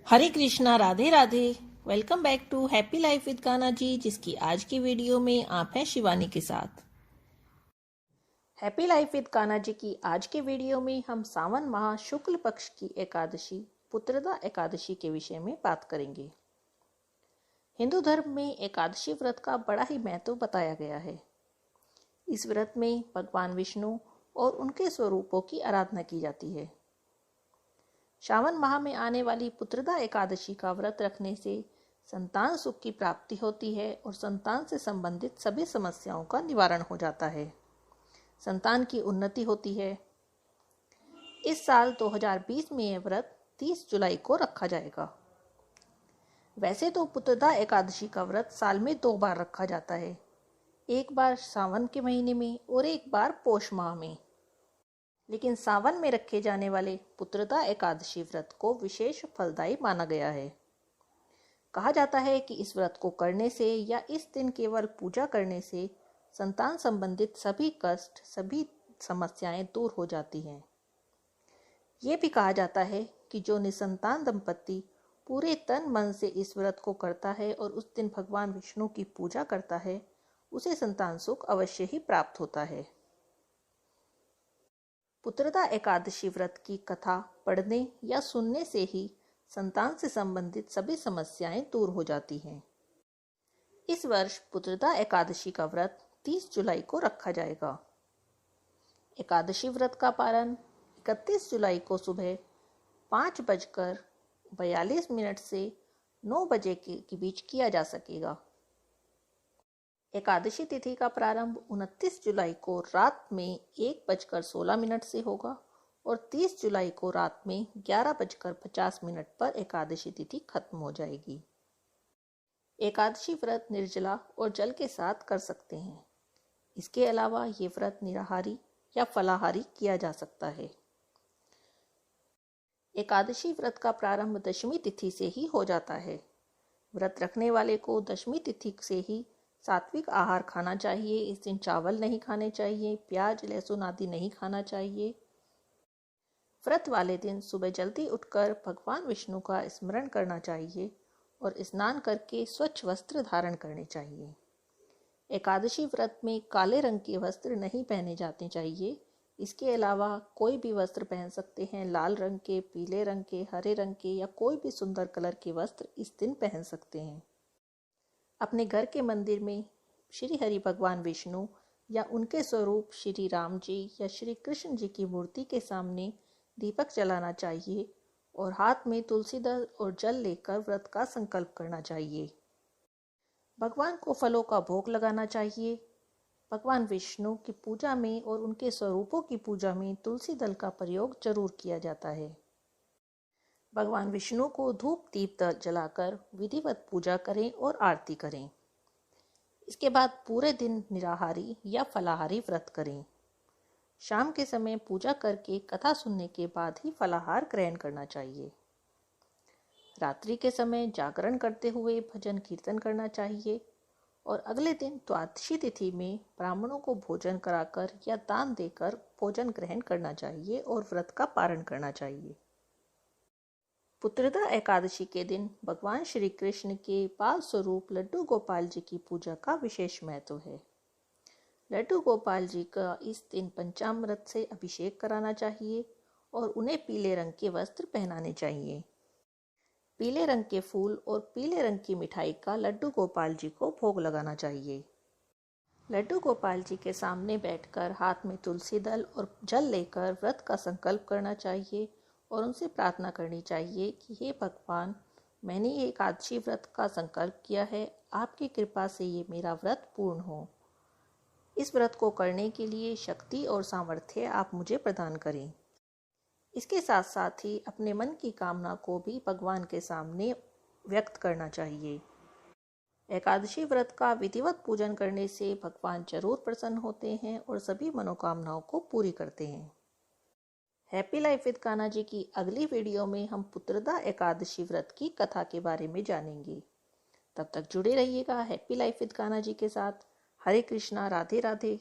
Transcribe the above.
Hare Krishna, Radhe Radhe. Welcome back to happy life with Kanha ji, जिसकी आज की वीडियो में आप हैं शिवानी के साथ। हैप्पी लाइफ विद कान्हा जी की आज के वीडियो में हम सावन माह शुक्ल पक्ष की एकादशी पुत्रदा एकादशी के विषय में बात करेंगे। हिंदू धर्म में एकादशी व्रत का बड़ा ही महत्व बताया गया है। इस व्रत में भगवान विष्णु और उनके स्वरूपों की आराधना की जाती है। श्रावण माह में आने वाली पुत्रदा एकादशी का व्रत रखने से संतान सुख की प्राप्ति होती है और संतान से संबंधित सभी समस्याओं का निवारण हो जाता है। संतान की उन्नति होती है। इस साल 2020 में यह व्रत 30 जुलाई को रखा जाएगा। वैसे तो पुत्रदा एकादशी का व्रत साल में 2 बार रखा जाता है, एक बार सावन के महीने में और एक बार पौष माह में। लेकिन सावन में रखे जाने वाले पुत्रदा एकादशी व्रत को विशेष फलदायी माना गया है। कहा जाता है कि इस व्रत को करने से या इस दिन केवल पूजा करने से संतान संबंधित सभी कष्ट, सभी समस्याएं दूर हो जाती हैं। ये भी कहा जाता है कि जो निसंतान दंपति पूरे तन मन से इस व्रत को करता है और उस दिन भगवान विष्णु की पूजा करता है, उसे संतान सुख अवश्य ही प्राप्त होता है। पुत्रदा एकादशी व्रत की कथा पढ़ने या सुनने से ही संतान से संबंधित सभी समस्याएं दूर हो जाती हैं। इस वर्ष पुत्रदा एकादशी का व्रत 30 जुलाई को रखा जाएगा। एकादशी व्रत का पारण 31 जुलाई को सुबह 5:42 से 9 बजे के बीच किया जा सकेगा। एकादशी तिथि का प्रारंभ 29 जुलाई को रात में 1:16 से होगा और 30 जुलाई को रात में 11:50 पर एकादशी तिथि खत्म हो जाएगी। एकादशी व्रत निर्जला और जल के साथ कर सकते हैं। इसके अलावा ये व्रत निराहारी या फलाहारी किया जा सकता है। एकादशी व्रत का प्रारंभ दशमी तिथि से ही हो जाता है। व्रत रखने वाले को दशमी तिथि से ही सात्विक आहार खाना चाहिए। इस दिन चावल नहीं खाने चाहिए, प्याज लहसुन आदि नहीं खाना चाहिए। व्रत वाले दिन सुबह जल्दी उठकर भगवान विष्णु का स्मरण करना चाहिए और स्नान करके स्वच्छ वस्त्र धारण करने चाहिए। एकादशी व्रत में काले रंग के वस्त्र नहीं पहने जाते चाहिए। इसके अलावा कोई भी वस्त्र पहन सकते हैं। लाल रंग के, पीले रंग के, हरे रंग के या कोई भी सुंदर कलर के वस्त्र इस दिन पहन सकते हैं। अपने घर के मंदिर में श्री हरि भगवान विष्णु या उनके स्वरूप श्री राम जी या श्री कृष्ण जी की मूर्ति के सामने दीपक जलाना चाहिए और हाथ में तुलसी दल और जल लेकर व्रत का संकल्प करना चाहिए। भगवान को फलों का भोग लगाना चाहिए। भगवान विष्णु की पूजा में और उनके स्वरूपों की पूजा में तुलसी दल का प्रयोग जरूर किया जाता है। भगवान विष्णु को धूप दीप जलाकर विधिवत पूजा करें और आरती करें। इसके बाद पूरे दिन निराहारी या फलाहारी व्रत करें। शाम के समय पूजा करके कथा सुनने के बाद ही फलाहार ग्रहण करना चाहिए। रात्रि के समय जागरण करते हुए भजन कीर्तन करना चाहिए और अगले दिन द्वादशी तिथि में ब्राह्मणों को भोजन कराकर या दान देकर भोजन ग्रहण करना चाहिए और व्रत का पारण करना चाहिए। पुत्रदा एकादशी के दिन भगवान श्री कृष्ण के बाल स्वरूप लड्डू गोपाल जी की पूजा का विशेष महत्व है। लड्डू गोपाल जी का इस दिन पंचामृत से अभिषेक कराना चाहिए और उन्हें पीले रंग के वस्त्र पहनाने चाहिए। पीले रंग के फूल और पीले रंग की मिठाई का लड्डू गोपाल जी को भोग लगाना चाहिए। लड्डू गोपाल जी के सामने बैठकर हाथ में तुलसी दल और जल लेकर व्रत का संकल्प करना चाहिए और उनसे प्रार्थना करनी चाहिए कि हे भगवान, मैंने ये एकादशी व्रत का संकल्प किया है, आपकी कृपा से ये मेरा व्रत पूर्ण हो। इस व्रत को करने के लिए शक्ति और सामर्थ्य आप मुझे प्रदान करें। इसके साथ साथ ही अपने मन की कामना को भी भगवान के सामने व्यक्त करना चाहिए। एकादशी व्रत का विधिवत पूजन करने से भगवान जरूर प्रसन्न होते हैं और सभी मनोकामनाओं को पूरी करते हैं। हैप्पी लाइफ विद कान्हा जी की अगली वीडियो में हम पुत्रदा एकादशी व्रत की कथा के बारे में जानेंगे। तब तक जुड़े रहिएगा हैप्पी लाइफ विद कान्हा जी के साथ। हरे कृष्णा, राधे राधे।